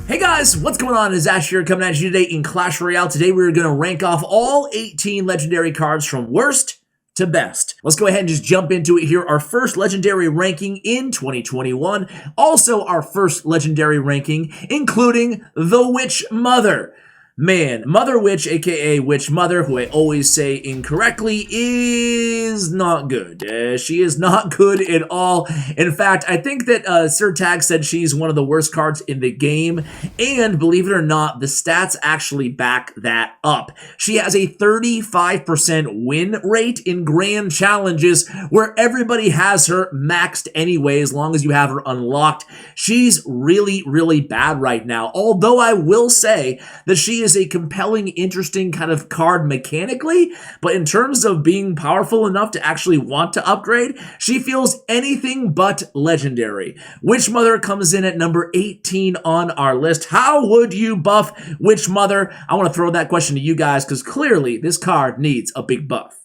Hey guys, what's going on? It's Ash here coming at you today in Clash Royale. Today we're going to rank off all 18 legendary cards from worst to best. Let's go ahead and just jump into it here. Our first legendary ranking in 2021. Also our first legendary ranking, including the Witch Mother. Man, Mother Witch, aka Witch Mother, who I always say incorrectly, is not good. She is not good at all. In fact, I think that Sir Tag said she's one of the worst cards in the game, and believe it or not, the stats actually back that up. She has a 35% win rate in grand challenges, where everybody has her maxed anyway, as long as you have her unlocked. She's really, really bad right now, although I will say that she is a compelling, interesting kind of card mechanically, but in terms of being powerful enough to actually want to upgrade, she feels anything but legendary. Witch Mother comes in at number 18 on our list. How would you buff Witch Mother? I want to throw that question to you guys because clearly this card needs a big buff.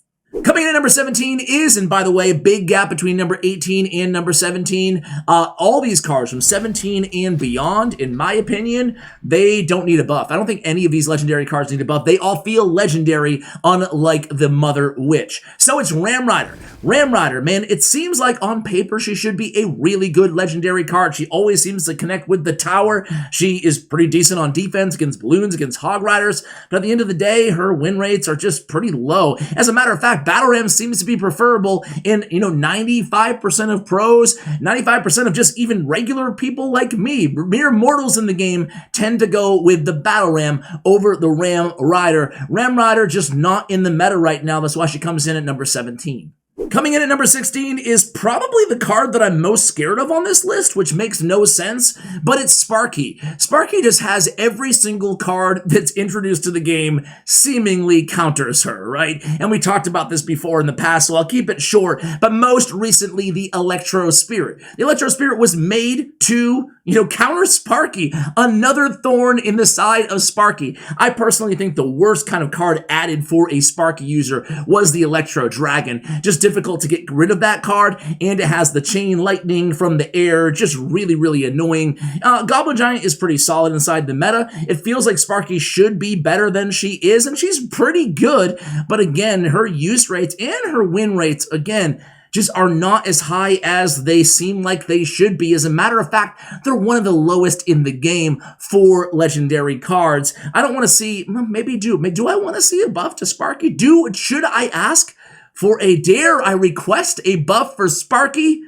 Coming in at number 17 is, and by the way, big gap between number 18 and number 17. All these cards from 17 and beyond, in my opinion, they don't need a buff. I don't think any of these legendary cards need a buff. They all feel legendary, unlike the Mother Witch. So it's Ram Rider. Ram Rider, man, it seems like on paper she should be a really good legendary card. She always seems to connect with the tower. She is pretty decent on defense against balloons, against hog riders, but at the end of the day, her win rates are just pretty low. As a matter of fact, Battle Ram seems to be preferable in, 95% of pros, 95% of just even regular people like me. Mere mortals in the game tend to go with the Battle Ram over the Ram Rider. Ram Rider just not in the meta right now. That's why she comes in at number 17. Coming in at number 16 is probably the card that I'm most scared of on this list, which makes no sense, but it's Sparky. Sparky just has every single card that's introduced to the game seemingly counters her, right? And we talked about this before in the past, so I'll keep it short, but most recently, the Electro Spirit. The Electro Spirit was made to, counter Sparky, another thorn in the side of Sparky. I personally think the worst kind of card added for a Sparky user was the Electro Dragon. Just difficult to get rid of that card, and it has the chain lightning from the air, just really, really annoying. Goblin Giant is pretty solid inside the meta. It feels like Sparky should be better than she is, and she's pretty good, but again, her use rates and her win rates, again, just are not as high as they seem like they should be. As a matter of fact, they're one of the lowest in the game for legendary cards. I don't want to see, maybe do I want to see a buff to Sparky? Should I ask for dare I request a buff for Sparky?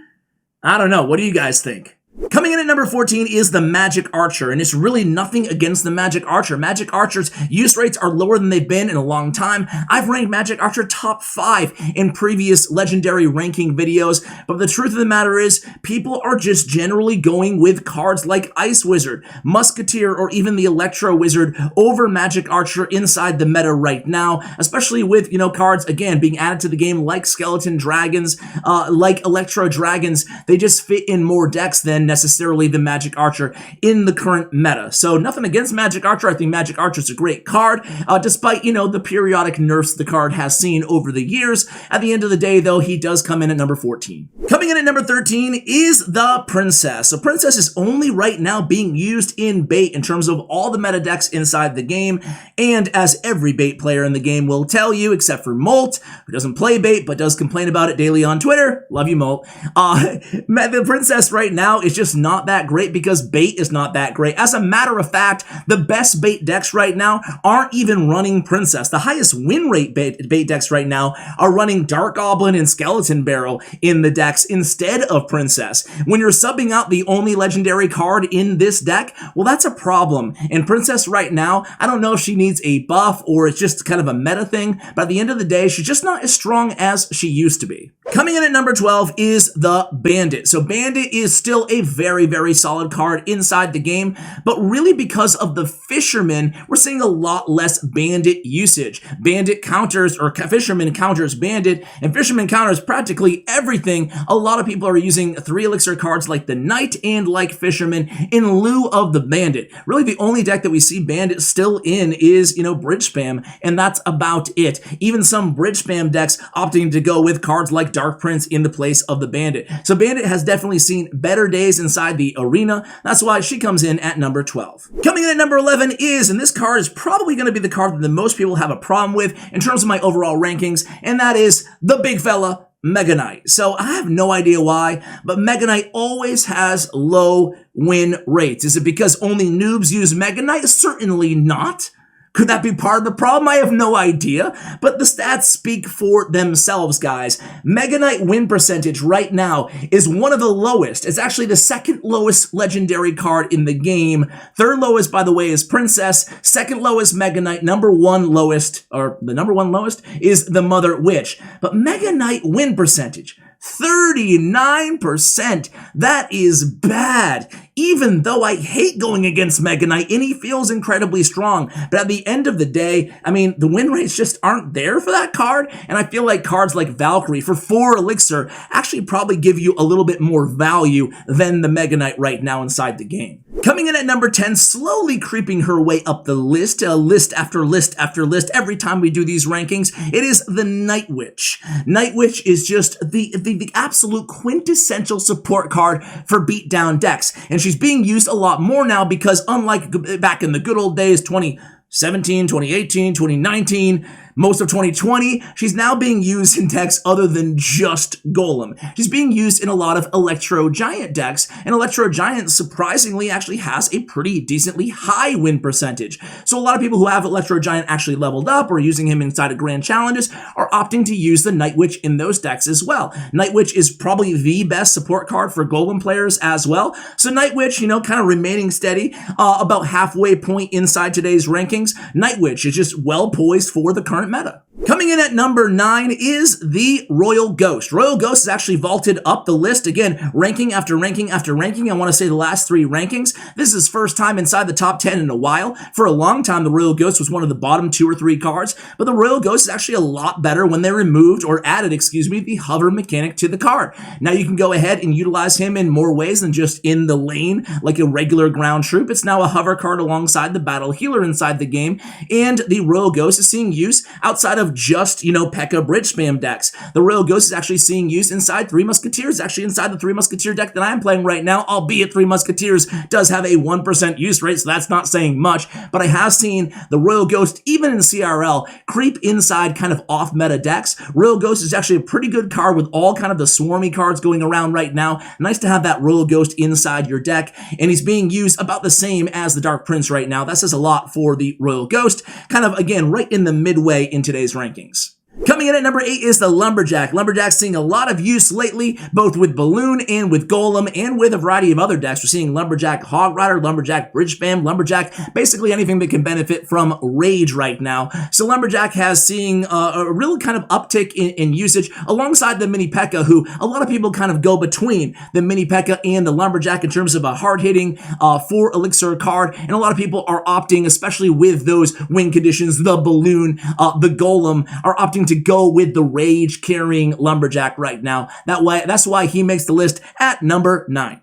I don't know. What do you guys think? Coming in at number 14 is the Magic Archer, and it's really nothing against the Magic Archer. Magic Archer's use rates are lower than they've been in a long time. I've ranked Magic Archer top 5 in previous legendary ranking videos, but the truth of the matter is, people are just generally going with cards like Ice Wizard, Musketeer, or even the Electro Wizard over Magic Archer inside the meta right now, especially with, cards, again, being added to the game like Skeleton Dragons, like Electro Dragons. They just fit in more decks than necessarily the Magic Archer in the current meta. So nothing against Magic Archer. I think Magic Archer's a great card, despite, the periodic nerfs the card has seen over the years. At the end of the day, though, he does come in at number 14. Coming in at number 13 is the Princess. So Princess is only right now being used in bait in terms of all the meta decks inside the game, and as every bait player in the game will tell you, except for Molt, who doesn't play bait but does complain about it daily on Twitter. Love you, Molt. The Princess right now is just not that great because bait is not that great. As a matter of fact, the best bait decks right now aren't even running Princess. The highest win rate bait decks right now are running Dark Goblin and Skeleton Barrel in the decks instead of Princess. When you're subbing out the only legendary card in this deck, well, that's a problem. And Princess right now, I don't know if she needs a buff or it's just kind of a meta thing, but at the end of the day, she's just not as strong as she used to be. Coming in at number 12 is the Bandit. So Bandit is still a very, very solid card inside the game, but really because of the Fisherman, we're seeing a lot less Bandit usage. Bandit counters, or Fisherman counters Bandit, and Fisherman counters practically everything. A lot of people are using 3 elixir cards like the Knight and like Fisherman in lieu of the Bandit. Really the only deck that we see Bandit still in is, Bridge Spam, and that's about it. Even some Bridge Spam decks opting to go with cards like Dark Prince in the place of the Bandit. So Bandit has definitely seen better days plays inside the arena. That's why she comes in at number 12. Coming in at number 11 is, and this card is probably going to be the card that the most people have a problem with in terms of my overall rankings, and that is the big fella, Mega Knight. So I have no idea why, but Mega Knight always has low win rates. Is it because only noobs use Mega Knight? Certainly not. Could that be part of the problem? I have no idea, but the stats speak for themselves, guys. Mega Knight win percentage right now is one of the lowest. It's actually the second lowest legendary card in the game. Third lowest, by the way, is Princess. Second lowest, Mega Knight. Number one lowest, or the number one lowest, is the Mother Witch. But Mega Knight win percentage, 39%. That is bad. Even though I hate going against Mega Knight, and he feels incredibly strong. But at the end of the day, I mean, the win rates just aren't there for that card. And I feel like cards like Valkyrie for 4 elixir actually probably give you a little bit more value than the Mega Knight right now inside the game. Coming in at number 10, slowly creeping her way up the list, list after list after list, every time we do these rankings, it is the Night Witch. Night Witch is just the absolute quintessential support card for beatdown decks. And she's being used a lot more now because unlike back in the good old days, 2017, 2018, 2019, most of 2020, she's now being used in decks other than just Golem. She's being used in a lot of Electro Giant decks, and Electro Giant surprisingly actually has a pretty decently high win percentage. So a lot of people who have Electro Giant actually leveled up or using him inside of Grand Challenges are opting to use the Night Witch in those decks as well. Night Witch is probably the best support card for Golem players as well. So Night Witch, you know, kind of remaining steady, about halfway point inside today's rankings. Night Witch is just well poised for the current meta. Coming in at number 9 is the Royal Ghost. Royal Ghost is actually vaulted up the list. Again, ranking after ranking after ranking. I want to say the last 3 rankings. This is his first time inside the top 10 in a while. For a long time, the Royal Ghost was one of the bottom 2 or 3 cards, but the Royal Ghost is actually a lot better when they removed or added, the hover mechanic to the card. Now you can go ahead and utilize him in more ways than just in the lane like a regular ground troop. It's now a hover card alongside the battle healer inside the game, and the Royal Ghost is seeing use outside of just, P.E.K.K.A. bridge spam decks. The Royal Ghost is actually seeing use inside 3 Musketeers, actually inside the 3 Musketeer deck that I'm playing right now, albeit 3 Musketeers does have a 1% use rate, so that's not saying much, but I have seen the Royal Ghost, even in CRL, creep inside kind of off-meta decks. Royal Ghost is actually a pretty good card with all kind of the swarmy cards going around right now. Nice to have that Royal Ghost inside your deck, and he's being used about the same as the Dark Prince right now. That says a lot for the Royal Ghost, kind of, again, right in the midway in today's rankings. Coming in at number 8 is the Lumberjack. Lumberjack's seeing a lot of use lately, both with Balloon and with Golem and with a variety of other decks. We're seeing Lumberjack Hog Rider, Lumberjack Bridge Spam, Lumberjack, basically anything that can benefit from Rage right now. So Lumberjack has seeing a real kind of uptick in usage alongside the Mini P.E.K.K.A., who a lot of people kind of go between the Mini P.E.K.K.A. and the Lumberjack in terms of a hard-hitting 4 elixir card, and a lot of people are opting, especially with those win conditions, the Balloon, the Golem, are opting to go with the Rage carrying Lumberjack right now. That's why he makes the list at number 9.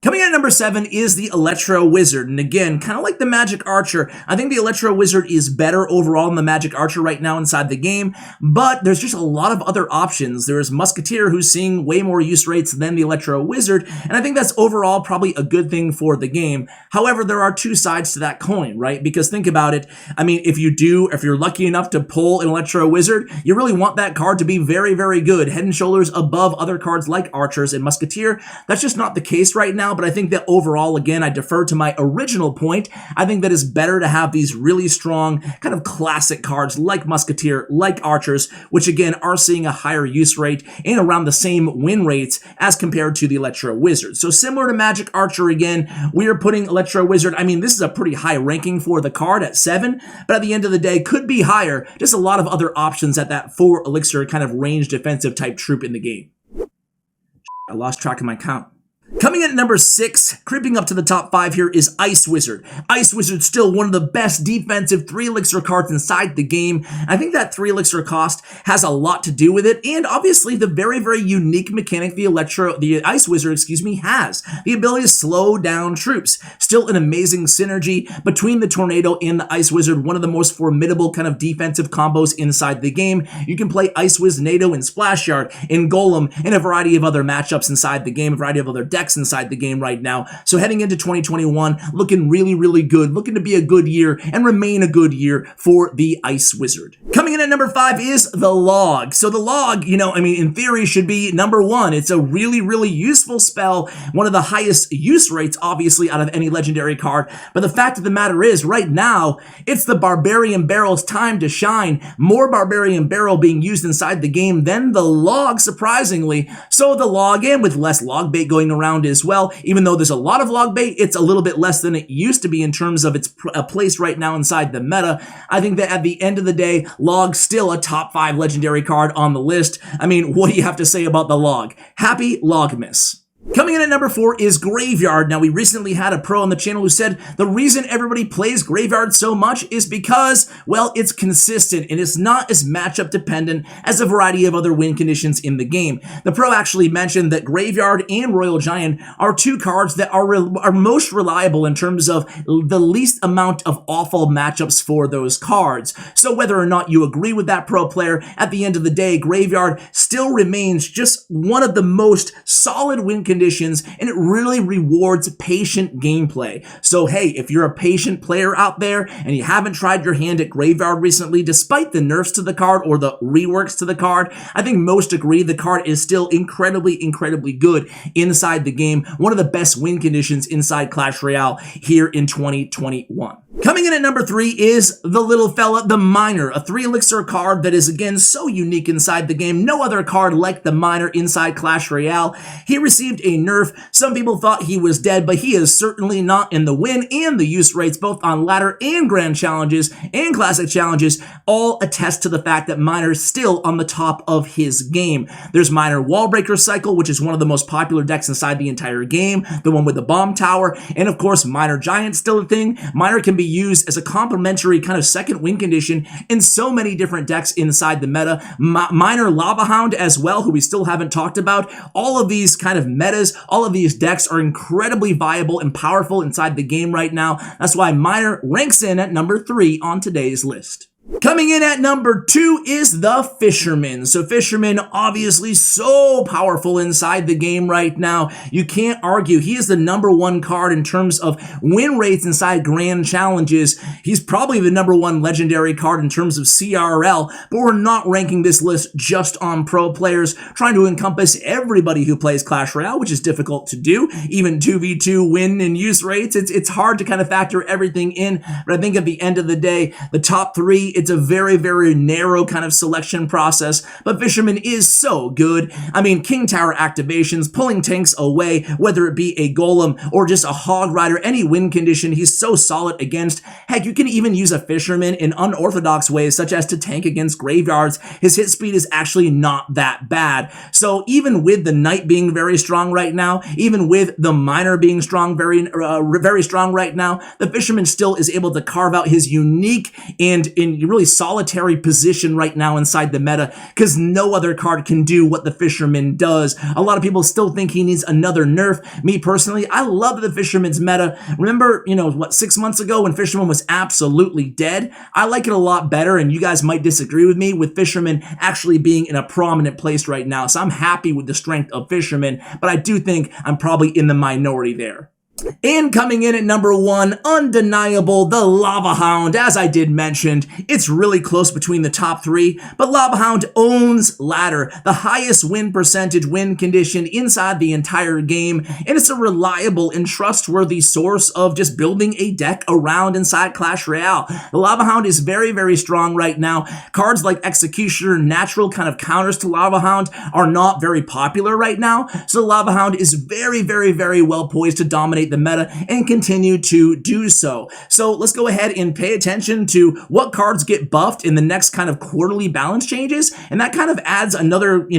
Coming in at number 7 is the Electro Wizard. And again, kind of like the Magic Archer, I think the Electro Wizard is better overall than the Magic Archer right now inside the game, but there's just a lot of other options. There's Musketeer, who's seeing way more use rates than the Electro Wizard, and I think that's overall probably a good thing for the game. However, there are 2 sides to that coin, right? Because think about it, I mean, if you're lucky enough to pull an Electro Wizard, you really want that card to be very, very good, head and shoulders above other cards like Archers and Musketeer. That's just not the case right now, but I think that overall, again, I defer to my original point. I think that it's better to have these really strong kind of classic cards like Musketeer, like Archers, which again are seeing a higher use rate and around the same win rates as compared to the Electro Wizard. So similar to Magic Archer again, we are putting Electro Wizard, I mean, this is a pretty high ranking for the card at 7, but at the end of the day, could be higher. Just a lot of other options at that 4 elixir kind of range defensive type troop in the game. I lost track of my count. Coming in at number 6, creeping up to the top 5 here, is Ice Wizard. Ice Wizard still one of the best defensive 3 elixir cards inside the game. I think that 3 elixir cost has a lot to do with it, and obviously the very, very unique mechanic the Ice Wizard, has. The ability to slow down troops. Still an amazing synergy between the Tornado and the Ice Wizard, one of the most formidable kind of defensive combos inside the game. You can play Ice Wiz NATO in Splash Yard, in Golem, and a variety of other matchups inside the game, a variety of other decks. decks inside the game right now. So heading into 2021, looking really, really good, looking to be a good year and remain a good year for the Ice Wizard. Coming in at number 5 is the Log. So the Log, in theory should be number 1. It's a really, really useful spell, one of the highest use rates, obviously, out of any legendary card. But the fact of the matter is, right now, it's the Barbarian Barrel's time to shine. More Barbarian Barrel being used inside the game than the Log, surprisingly. So the Log, and with less log bait going around as well, even though there's a lot of log bait, it's a little bit less than it used to be in terms of its place right now inside the meta. I think that at the end of the day, Log's still a top 5 legendary card on the list. What do you have to say about the Log? Happy Logmas. Coming in at number 4 is Graveyard. Now, we recently had a pro on the channel who said the reason everybody plays Graveyard so much is because, well, it's consistent and it's not as matchup dependent as a variety of other win conditions in the game. The pro actually mentioned that Graveyard and Royal Giant are 2 cards that are most reliable in terms of the least amount of awful matchups for those cards. So whether or not you agree with that pro player, at the end of the day, Graveyard still remains just one of the most solid win conditions, and it really rewards patient gameplay. So hey, if you're a patient player out there and you haven't tried your hand at Graveyard recently, despite the nerfs to the card or the reworks to the card, I think most agree the card is still incredibly, incredibly good inside the game. One of the best win conditions inside Clash Royale here in 2021. Coming in at number 3 is the little fella, the Miner, a 3 elixir card that is again so unique inside the game. No other card like the Miner inside Clash Royale. He received a nerf. Some people thought he was dead, but he is certainly not, in the win and the use rates, both on ladder and grand challenges and classic challenges, all attest to the fact that Miner is still on the top of his game. There's Miner Wallbreaker Cycle, which is one of the most popular decks inside the entire game, the one with the bomb tower, and of course Miner Giant still a thing. Miner can be used as a complementary kind of second win condition in so many different decks inside the meta. Miner Lava Hound as well, who we still haven't talked about. All of these kind of metas, all of these decks are incredibly viable and powerful inside the game right now. That's why Miner ranks in at number 3 on today's list. Coming in at number 2 is the Fisherman. So Fisherman, obviously so powerful inside the game right now. You can't argue. He is the number 1 card in terms of win rates inside grand challenges. He's probably the number 1 legendary card in terms of CRL, but we're not ranking this list just on pro players, trying to encompass everybody who plays Clash Royale, which is difficult to do. Even 2v2 win and use rates, it's hard to kind of factor everything in, but I think at the end of the day, the top 3, it's a very, very narrow kind of selection process, but Fisherman is so good. King Tower activations, pulling tanks away, whether it be a Golem or just a Hog Rider, any win condition, he's so solid against. Heck, you can even use a Fisherman in unorthodox ways, such as to tank against graveyards. His hit speed is actually not that bad. So even with the Knight being very strong right now, even with the Miner being strong, very strong right now, the Fisherman still is able to carve out his unique and in really solitary position right now inside the meta, because no other card can do what the Fisherman does. A lot of people still think he needs another nerf. Me personally, I love the Fisherman's meta. Remember, 6 months ago when Fisherman was absolutely dead? I like it a lot better, and you guys might disagree with me, with Fisherman actually being in a prominent place right now. So I'm happy with the strength of Fisherman, but I do think I'm probably in the minority there. And coming in at number 1, undeniable, the Lava Hound. As I did mention, it's really close between the top 3, but Lava Hound owns ladder, the highest win percentage win condition inside the entire game, and it's a reliable and trustworthy source of just building a deck around inside Clash Royale. The Lava Hound is very, very strong right now. Cards like Executioner, natural kind of counters to Lava Hound, are not very popular right now, so the Lava Hound is very, very, very well poised to dominate the meta and continue to do so. So let's go ahead and pay attention to what cards get buffed in the next kind of quarterly balance changes, and that kind of adds another,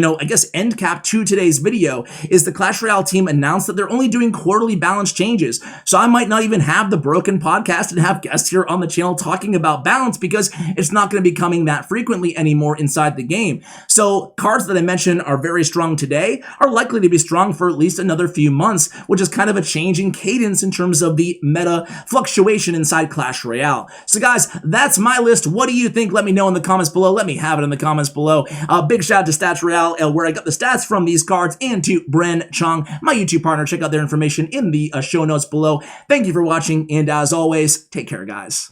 end cap to today's video. Is the Clash Royale team announced that they're only doing quarterly balance changes, so I might not even have the Broken podcast and have guests here on the channel talking about balance, because it's not going to be coming that frequently anymore inside the game. So cards that I mentioned are very strong today are likely to be strong for at least another few months, which is kind of a changing cadence in terms of the meta fluctuation inside Clash Royale. So guys, that's my list. What do you think? Let me know in the comments below. Let me have it in the comments below. Big shout out to Stutts Royale, where I got the stats from these cards, and to Bren Chong, my YouTube partner. Check out their information in the show notes below. Thank you for watching, and as always, take care, guys.